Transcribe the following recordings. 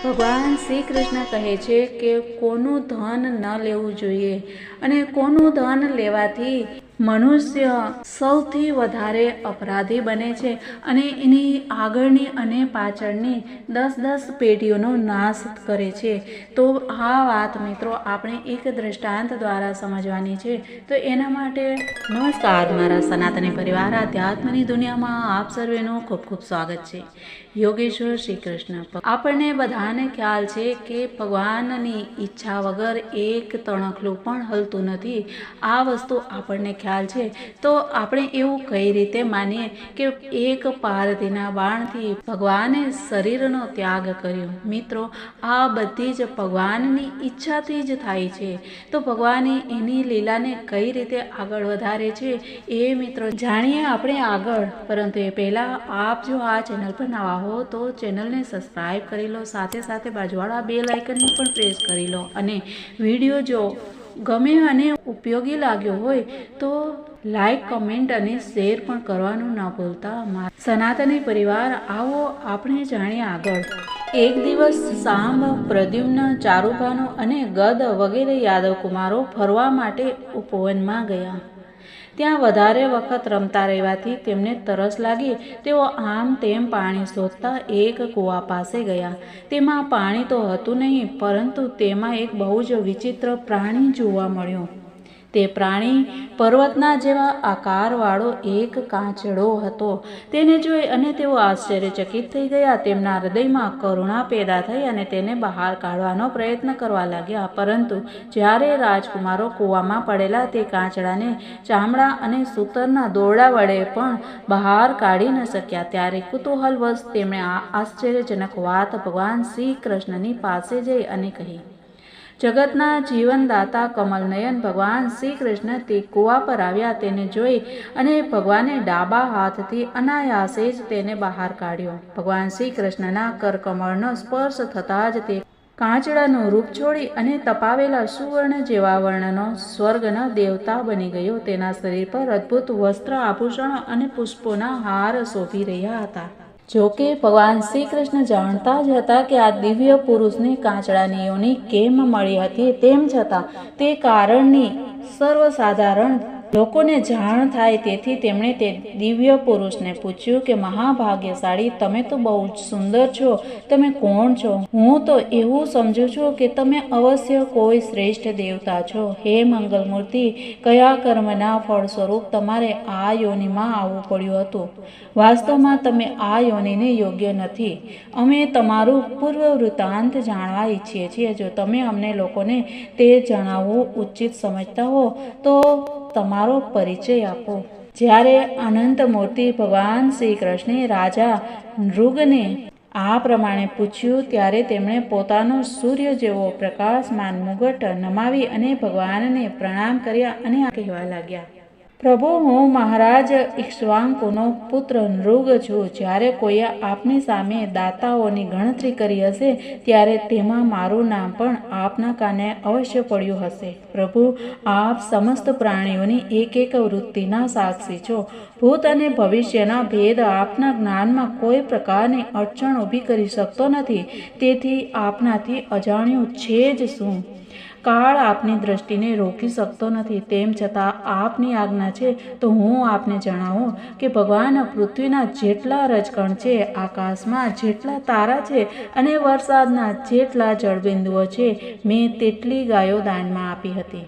ભગવાન શ્રી કૃષ્ણ કહે છે કે કોનું ધન ન લેવું જોઈએ અને કોનું ધન લેવાથી મનુષ્ય સૌથી વધારે અપરાધી બને છે અને એની આગળની અને પાછળની 10 પેઢીઓનો નાશ કરે છે। તો આ વાત મિત્રો આપણે એક દ્રષ્ટાંત દ્વારા સમજવાની છે। તો એના માટે નમસ્કાર, મારા સનાતની પરિવાર આધ્યાત્મની દુનિયામાં આપ સર્વેનું ખૂબ ખૂબ સ્વાગત છે। યોગેશ્વર શ્રી કૃષ્ણ આપણને બધાને ખ્યાલ છે કે ભગવાનની ઈચ્છા વગર એક તણખલું પણ હલતું નથી। આ વસ્તુ આપણને ખ્યાલ છે। તો આપણે એવું કઈ રીતે માનીએ કે એક પારધીના બાણથી ભગવાને શરીરનો ત્યાગ કર્યો? મિત્રો, આ બધી જ ભગવાનની ઈચ્છાથી જ થાય છે। તો ભગવાને એની લીલાને કઈ રીતે આગળ વધારે છે એ મિત્રો જાણીએ આપણે આગળ। પરંતુ એ પહેલા આપ જો આ ચેનલ પર નવા હો તો ચેનલને સબસ્ક્રાઇબ કરી લો, સાથે સાથે બાજુવાળા બેલ આઇકનને પણ પ્રેસ કરી લો અને વિડીયો જો ગમે અને ઉપયોગી લાગ્યો હોય તો લાઈક, કમેન્ટ અને શેર પણ કરવાનું ન ભૂલતા। સનાતની પરિવાર, આવો આપણે જાણીએ આગળ। એક દિવસ સાંબ, પ્રદ્યુમ્ન, ચારુભાનુ અને ગદ વગેરે યાદવ કુમારો ફરવા માટે ઉપવનમાં ગયા। ત્યાં વધારે વખત રમતા રહેવાથી તેમને તરસ લાગી। તેઓ આમ તેમ પાણી શોધતા એક કૂવા પાસે ગયા। તેમાં પાણી તો હતું નહીં, પરંતુ તેમાં એક બહુ જ વિચિત્ર પ્રાણી જોવા મળ્યો। તે પ્રાણી પર્વતના જેવા આકારવાળો એક કાચડો હતો। તેને જોઈ અને તેઓ આશ્ચર્યચકિત થઈ ગયા। તેમના હૃદયમાં કરુણા પેદા થઈ અને તેને બહાર કાઢવાનો પ્રયત્ન કરવા લાગ્યા। પરંતુ જ્યારે રાજકુમારો કૂવામાં પડેલા તે કાચડાને ચામડા અને સૂતરના દોરડા વડે પણ બહાર કાઢી ન શક્યા, ત્યારે કુતૂહલવશ તેમણે આ આશ્ચર્યજનક વાત ભગવાન શ્રી કૃષ્ણની પાસે જઈ અને કહી। જગતના જીવનદાતા કમલનયન ભગવાન શ્રી કૃષ્ણ તે કૂવા પર આવ્યા। તેને જોઈ અને ભગવાને ડાબા હાથથી અનાયાસે જ તેને બહાર કાઢ્યો। ભગવાન શ્રી કૃષ્ણના કરકમળનો સ્પર્શ થતાં જ તે કાચડાનું રૂપ છોડી અને તપાવેલા સુવર્ણ જેવા વર્ણનો સ્વર્ગના દેવતા બની ગયો। તેના શરીર પર અદ્ભુત વસ્ત્ર, આભૂષણો અને પુષ્પોના હાર શોભી રહ્યા હતા। જોકે ભગવાન શ્રી કૃષ્ણ જાણતા જ હતા કે આ દિવ્ય પુરુષને કાચડાની યોનિ કેમ મળી હતી, તેમ છતાં તે કારણની સર્વસાધારણ લોકોને જાણ થાય તેથી તેમણે તે દિવ્ય પુરુષને પૂછ્યું કે મહાભાગ્યશાળી, તમે તો બહુ જ સુંદર છો, તમે કોણ છો? હું તો એવું સમજુ છું કે તમે અવશ્ય કોઈ શ્રેષ્ઠ દેવતા છો। હે મંગલમૂર્તિ, કયા કર્મના ફળ સ્વરૂપ તમારે આ યોનિમાં આવવું પડ્યું હતું? વાસ્તવમાં તમે આ યોનિને યોગ્ય નથી। અમે તમારું પૂર્વ વૃત્તાંત જાણવા ઈચ્છીએ છીએ। જો તમે અમને લોકોને તે જણાવવું ઉચિત સમજતા હો તો તમારો પરિચય આપો। જ્યારે અનંતમૂર્તિ ભગવાન શ્રી કૃષ્ણે રાજા નૃગને આ પ્રમાણે પૂછ્યું ત્યારે તેમણે પોતાનો સૂર્ય જેવો પ્રકાશમાન મુગટ નમાવી અને ભગવાનને પ્રણામ કર્યા અને કહેવા લાગ્યા। પ્રભુ, હું મહારાજ ઇક્ષ્વાકુનો પુત્ર નૃગ છું। જ્યારે કોઈએ આપની સામે દાતાઓની ગણતરી કરી હશે ત્યારે તેમાં મારું નામ પણ આપના કાને અવશ્ય પડ્યું હશે। પ્રભુ, આપ સમસ્ત પ્રાણીઓની એક એક વૃત્તિના સાક્ષી છો। ભૂત અને ભવિષ્યના ભેદ આપના જ્ઞાનમાં કોઈ પ્રકારની અડચણ ઊભી કરી શકતો નથી, તેથી આપનાથી અજાણ્યું છે જ શું? કાળ આપની દ્રષ્ટિને રોકી શકતો નથી, તેમ છતાં આપની આજ્ઞા છે તો હું આપને જણાવું કે ભગવાન પૃથ્વીના જેટલા રજકણ છે, આકાશમાં જેટલા તારા છે અને વરસાદના જેટલા જળબિંદુઓ છે, મેં તેટલી ગાયો દાનમાં આપી હતી।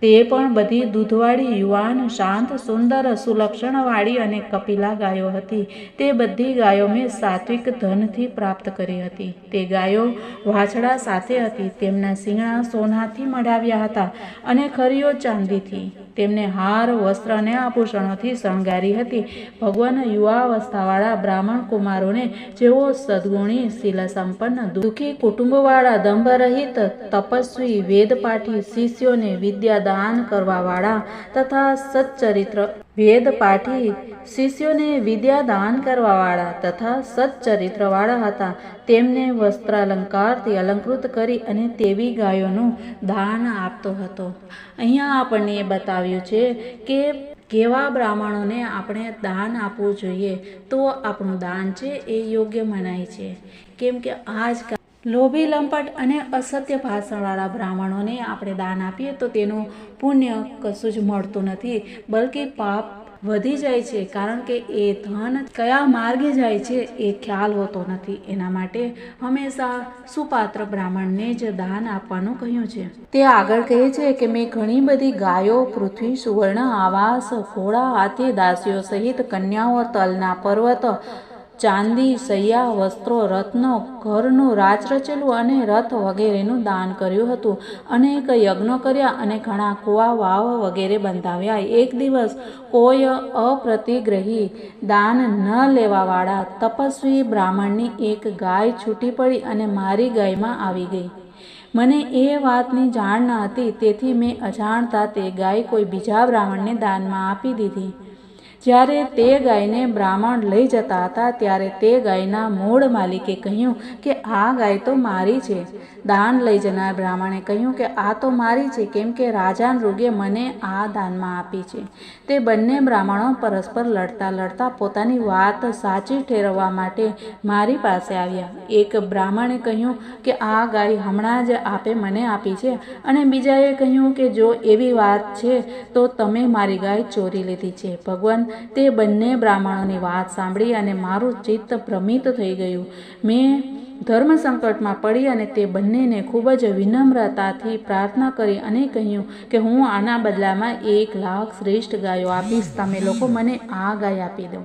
તે પણ બધી દૂધવાળી, યુવાન, શાંત, સુંદર, સુલક્ષણવાળી અને કપિલા ગાયો હતી। તે બધી ગાયો મેં સાત્વિક ધનથી પ્રાપ્ત કરી હતી। તે ગાયો વાછડા સાથે હતી। તેમના શિંગડા સોનાથી મઢાવ્યા હતા અને ખરીઓ ચાંદીથી। તેમને હાર, વસ્ત્ર અને આભૂષણોથી શણગારી હતી। ભગવાન યુવાવસ્થાવાળા બ્રાહ્મણ કુમારોને જેઓ સદ્ગુણી, શીલસંપન્ન, દુઃખી કુટુંબવાળા, દંભરહિત, તપસ્વી, વેદપાઠી શિષ્યોને વિદ્યા દાન કરવાવાળા તથા સચ્ચરિત્ર વેદપાઠી શિષ્યોને વિદ્યા દાન કરવાવાળા તથા સચ્ચરિત્રવાળા હતા। તેમને વસ્ત્રાલંકારથી અલંકૃત કરી અને તેવી ગાયોનું દાન આપતો હતો। અહીંયા આપણને એ બતાવ્યું છે કે કેવા બ્રાહ્મણોને આપણે દાન આપવું જોઈએ તો આપણું દાન છે એ યોગ્ય મનાય છે। કેમ કે લોભી, લંપટ અને અસત્ય ભાષણવાળા બ્રાહ્મણોને આપણે દાન આપીએ તો તેનું પુણ્ય કશું જ મળતું નથી, બલ્કિ પાપ વધી જાય છે, કારણ કે એ ધન કયા માર્ગે જાય છે એ ખ્યાલ હોતો નથી. એના માટે હંમેશા સુપાત્ર બ્રાહ્મણને જ દાન આપવાનું કહ્યું છે. તે આગળ કહે છે કે મેં ઘણી બધી ગાયો, પૃથ્વી, સુવર્ણ, આવાસ, ઘોડા, હાથી, દાસીઓ સહિત કન્યાઓ, તલના પર્વત, ચાંદી, સૈયા, વસ્ત્રો, રત્નો, ઘરનું રાજ રચેલું અને રથ વગેરેનું દાન કર્યું હતું. અનેક યજ્ઞો કર્યા અને ઘણા કુવા, વાવ વગેરે બંધાવ્યા. એક દિવસ કોઈ અપ્રતિગ્રહી દાન ન લેવાવાળા તપસ્વી બ્રાહ્મણની એક ગાય છૂટી પડી અને મારી ગાયમાં આવી ગઈ. મને એ વાતની જાણ ન હતી, તેથી મેં અજાણતા તે ગાય કોઈ બીજા બ્રાહ્મણને દાનમાં આપી દીધી. જ્યારે તે ગાયને બ્રાહ્મણ લઈ જતા હતા ત્યારે તે ગાયના મૂળ માલિકે કહ્યું કે આ ગાય તો મારી છે. દાન લઈ જનાર બ્રાહ્મણે કહ્યું કે આ તો મારી છે, કેમ કે રાજા નૃગે મને આ દાનમાં આપી છે. તે બંને બ્રાહ્મણો પરસ્પર લડતા લડતા પોતાની વાત સાચી ઠેરવવા માટે મારી પાસે આવ્યા. એક બ્રાહ્મણે કહ્યું કે આ ગાય હમણાં જ આપે મને આપી છે, અને બીજાએ કહ્યું કે જો એવી વાત છે તો તમે મારી ગાય ચોરી લીધી છે. ભગવાન, તે બંને બ્રાહ્મણોની વાત સાંભળી અને મારું ચિત્ત ભ્રમિત થઈ ગયું. મેં ધર્મ સંકટમાં પડી અને તે બંનેને ખૂબ જ વિનમ્રતાથી પ્રાર્થના કરી અને કહ્યું કે હું આના બદલામાં 1 લાખ શ્રેષ્ઠ ગાયો આપીશ. તમે લોકો મને આ ગાય આપી દો.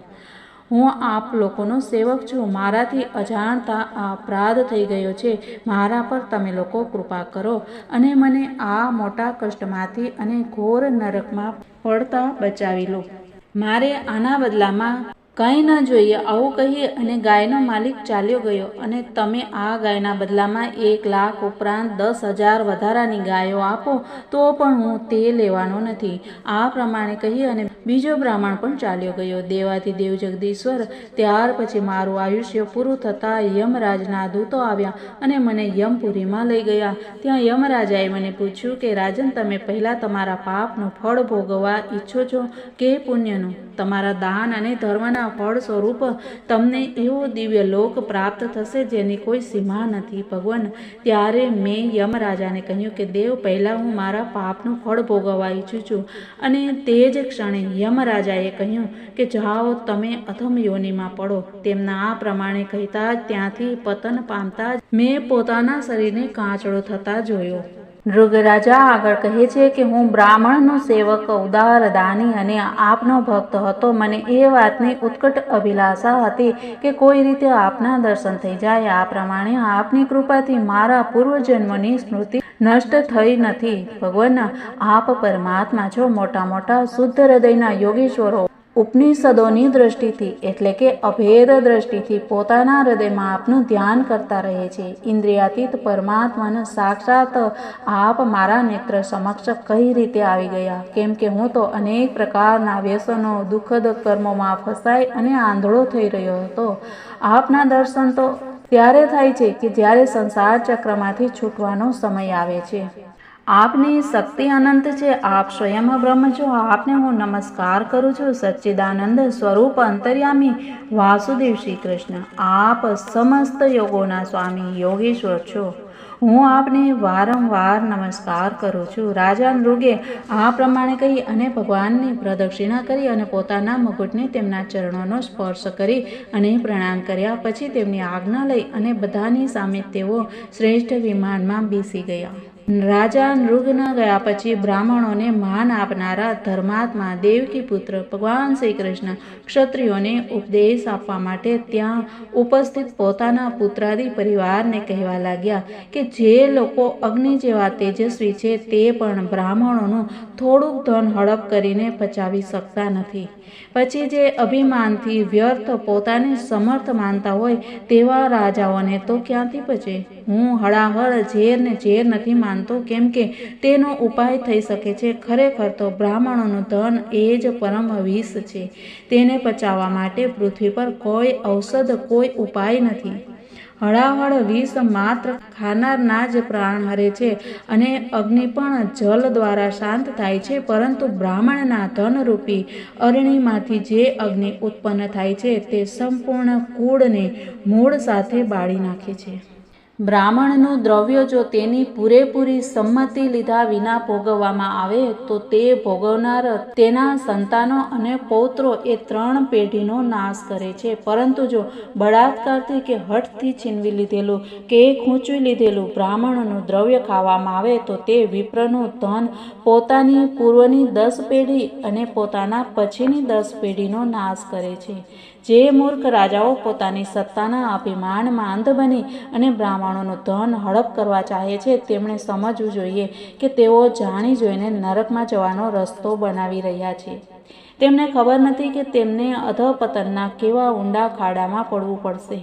હું આપ લોકોનો સેવક છું. મારાથી અજાણતા આ અપરાધ થઈ ગયો છે. મારા પર તમે લોકો કૃપા કરો અને મને આ મોટા કષ્ટમાંથી અને ઘોર નરકમાં પડતા બચાવી લો. મારે આના બદલામાં કંઈ ન જોઈએ. આવું કહી અને ગાયનો માલિક ચાલ્યો ગયો. અને તમે આ ગાયના બદલામાં 1 લાખ ઉપરાંત 10,000 વધારાની ગાયો આપો તો પણ હું તે લેવાનો નથી. આ પ્રમાણે કહી અને બીજો બ્રાહ્મણ પણ ચાલ્યો ગયો. દેવાધિદેવ જગદીશ્વર, ત્યાર પછી મારું આયુષ્ય પૂરું થતાં યમરાજના દૂતો આવ્યા અને મને યમપુરીમાં લઈ ગયા. ત્યાં યમરાજાએ મને પૂછ્યું કે રાજન, તમે પહેલાં તમારા પાપનું ફળ ભોગવવા ઈચ્છો છો કે પુણ્યનું? તમારા દાન અને ધર્મના ફળ સ્વરૂપ તમને એવો દિવ્ય લોક પ્રાપ્ત થશે જેની કોઈ સીમા નથી. ભગવાન, ત્યારે મેં યમરાજાને કહ્યું કે દેવ, પહેલાં હું મારા પાપનું ફળ ભોગવવા ઈચ્છું છું. અને તે જ ક્ષણે યમરાજાએ કહ્યું કે જાઓ, તમે અધમ યોનિમાં પડો. તેમના આ પ્રમાણે કહેતા જ ત્યાંથી પતન પામતા જ મેં પોતાના શરીરને કાચડો થતા જોયો. નૃગરાજા આગળ કહે છે કે હું બ્રાહ્મણનો સેવક, ઉદાર, દાની અને આપનો ભક્ત હતો. મને એ વાતની ઉત્કટ અભિલાષા હતી કે કોઈ રીતે આપના દર્શન થઈ જાય. આ પ્રમાણે આપની કૃપાથી મારા પૂર્વજન્મની સ્મૃતિ નષ્ટ થઈ નથી. ભગવાન, આપ પરમાત્મા છો. મોટા મોટા શુદ્ધ હૃદયના યોગીશ્વરો ઉપનિષદોની દ્રષ્ટિથી એટલે કે અભેદ દ્રષ્ટિથી પોતાના હૃદયમાં આપનું ધ્યાન કરતા રહે છે. ઇન્દ્રિયાતીત પરમાત્માને સાક્ષાત આપ મારા નેત્ર સમક્ષ કઈ રીતે આવી ગયા? કેમ કે હું તો અનેક પ્રકારના વ્યસનો, દુઃખદ કર્મોમાં ફસાઈ અને આંધળો થઈ રહ્યો હતો. આપના દર્શન તો ત્યારે થાય છે કે જ્યારે સંસાર ચક્રમાંથી છૂટવાનો સમય આવે છે. આપની શક્તિ અનંત છે. આપ સ્વયં બ્રહ્મ છો. આપને હું નમસ્કાર કરું છું. સચ્ચિદાનંદ સ્વરૂપ અંતર્યામી વાસુદેવ શ્રી કૃષ્ણ, આપ સમસ્ત યોગોના સ્વામી યોગેશ્વર છો. હું આપને વારંવાર નમસ્કાર કરું છું. રાજા નૃગે આ પ્રમાણે કહી અને ભગવાનની પ્રદક્ષિણા કરી અને પોતાના મુકુટને તેમના ચરણોનો સ્પર્શ કરી અને પ્રણામ કર્યા. પછી તેમની આજ્ઞા લઈ અને બધાની સામે તેઓ શ્રેષ્ઠ વિમાનમાં બેસી ગયા. રાજા નૃગના ગયા પછી બ્રાહ્મણોને માન આપનારા ધર્માત્મા દેવકી પુત્ર ભગવાન શ્રી કૃષ્ણ ક્ષત્રિયોને ઉપદેશ આપવા માટે ત્યાં ઉપસ્થિત પોતાના પુત્રાદિ પરિવારને કહેવા લાગ્યા કે જે લોકો અગ્નિ જેવા તેજસ્વી છે તે પણ બ્રાહ્મણોનું થોડુંક ધન હડપ કરીને પચાવી શકતા નથી. પછી જે અભિમાનથી વ્યર્થ પોતાને સમર્થ માનતા હોય તેવા રાજાઓને તો ક્યાંથી પચે? હું હળાહળ ઝેરને ઝેર નથી માનતો, કેમ કે તેનો ઉપાય થઈ શકે છે. ખરેખર તો બ્રાહ્મણોનું ધન એ જ પરમ વિષ છે. તેને પચાવવા માટે પૃથ્વી પર કોઈ ઔષધ, કોઈ ઉપાય નથી. હળાહળ વિષ માત્ર ખાનારના જ પ્રાણ હરે છે અને અગ્નિ પણ જલ દ્વારા શાંત થાય છે, પરંતુ બ્રાહ્મણના ધનરૂપી અરણીમાંથી જે અગ્નિ ઉત્પન્ન થાય છે તે સંપૂર્ણ કુળને મૂળ સાથે બાળી નાખે છે. બ્રાહ્મણનું દ્રવ્ય જો તેની પૂરેપૂરી સંમતિ લીધા વિના ભોગવવામાં આવે તો તે ભોગવનાર, તેના સંતાનો અને પૌત્રો એ 3 પેઢીનો નાશ કરે છે. પરંતુ જો બળાત્કારથી કે હઠથી છીનવી લીધેલું કે ખૂંચવી લીધેલું બ્રાહ્મણનું દ્રવ્ય ખાવામાં આવે તો તે વિપ્રનું ધન પોતાની પૂર્વની 10 પેઢી અને પોતાના પછીની 10 પેઢીનો નાશ કરે છે. જે મૂર્ખ રાજાઓ પોતાની સત્તાના અભિમાનમાં અંધ બની અને બ્રાહ્મણોનું ધન હડપ કરવા ચાહે છે, તેમણે સમજવું જોઈએ કે તેઓ જાણી જોઈને નરકમાં જવાનો રસ્તો બનાવી રહ્યા છે. તેમને ખબર નથી કે તેમને અધઃપતનના કેવા ઊંડા ખાડામાં પડવું પડશે.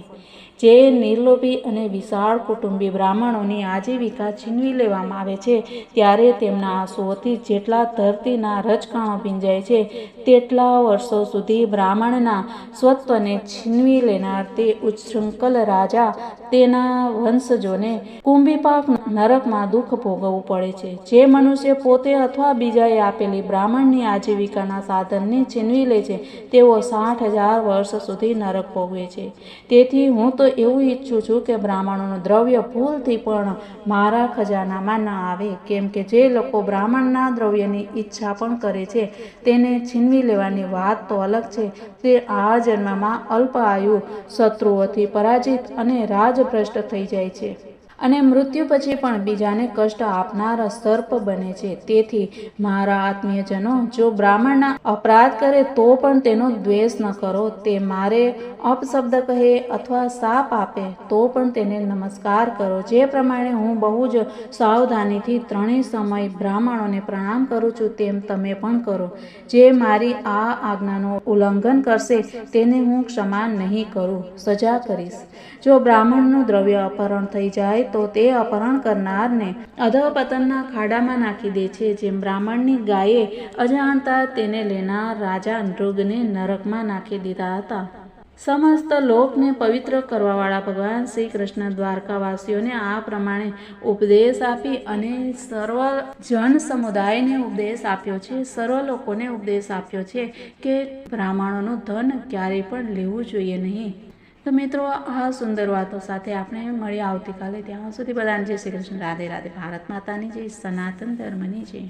જે નિર્લોભી અને વિશાળ કુટુંબી બ્રાહ્મણોની આજીવિકા છીનવી લેવામાં આવે છે, ત્યારે તેમના આંસુઓથી જેટલા ધરતીના રજકણો ભીંજાય છે, તેટલા વર્ષો સુધી બ્રાહ્મણના સ્વત્વને છીનવી લેનાર તે ઉચ્છૃંખલ રાજા તેના વંશજોને કુંભીપાક નરકમાં દુઃખ ભોગવવું પડે છે. જે મનુષ્ય પોતે અથવા બીજાએ આપેલી બ્રાહ્મણની આજીવિકાના સાધનને છીનવી લે છે, તેઓ 60,000 વર્ષ સુધી નરક ભોગવે છે. તેથી હું તો એવું ઈચ્છું છું કે બ્રાહ્મણોનું દ્રવ્ય ભૂલથી પણ મારા ખજાનામાં ન આવે, કેમ કે જે લોકો બ્રાહ્મણના દ્રવ્યની ઈચ્છા પણ કરે છે, તેને છીનવી લેવાની વાત તો અલગ છે, તે આ જન્મમાં અલ્પ આયુ, શત્રુઓથી પરાજિત અને રાજભ્રષ્ટ થઈ જાય છે અને મૃત્યુ પછી પણ બીજાને કષ્ટ આપનાર સર્પ બને છે. તેથી મારા આત્મીયજનો, જો બ્રાહ્મણના અપરાધ કરે તો પણ તેનો દ્વેષ ન કરો. તે મારે અપશબ્દ કહે અથવા શાપ આપે તો પણ તેને નમસ્કાર કરો. જે પ્રમાણે હું બહુ જ સાવધાનીથી 3 સમય બ્રાહ્મણોને પ્રણામ કરું છું, તેમ તમે પણ કરો. જે મારી આ આજ્ઞાનું ઉલ્લંઘન કરશે તેને હું ક્ષમા નહીં કરું, સજા કરીશ. જો બ્રાહ્મણનું દ્રવ્ય અપહરણ થઈ જાય તો તે અપહરણ કરનારને અધઃપતનના ખાડામાં નાખી દે છે, જેમ બ્રાહ્મણની ગાયે અજાણતા તેને લેનાર રાજા નૃગને નરકમાં નાખી દીધા હતા. સમસ્ત લોકને પવિત્ર કરવાવાળા ભગવાન શ્રી કૃષ્ણ દ્વારકાવાસીઓને આ પ્રમાણે ઉપદેશ આપી અને સર્વ જન સમુદાયને ઉપદેશ આપ્યો છે, સર્વ લોકોને ઉપદેશ આપ્યો છે કે બ્રાહ્મણોનું ધન ક્યારેય પણ લેવું જોઈએ નહીં. તો મિત્રો, આ સુંદર વાતો સાથે આપણે મળીએ આવતીકાલે. ત્યાં સુધી બધાને જય શ્રી કૃષ્ણ. રાધે રાધે. ભારત માતાની જય. સનાતન ધર્મની જય.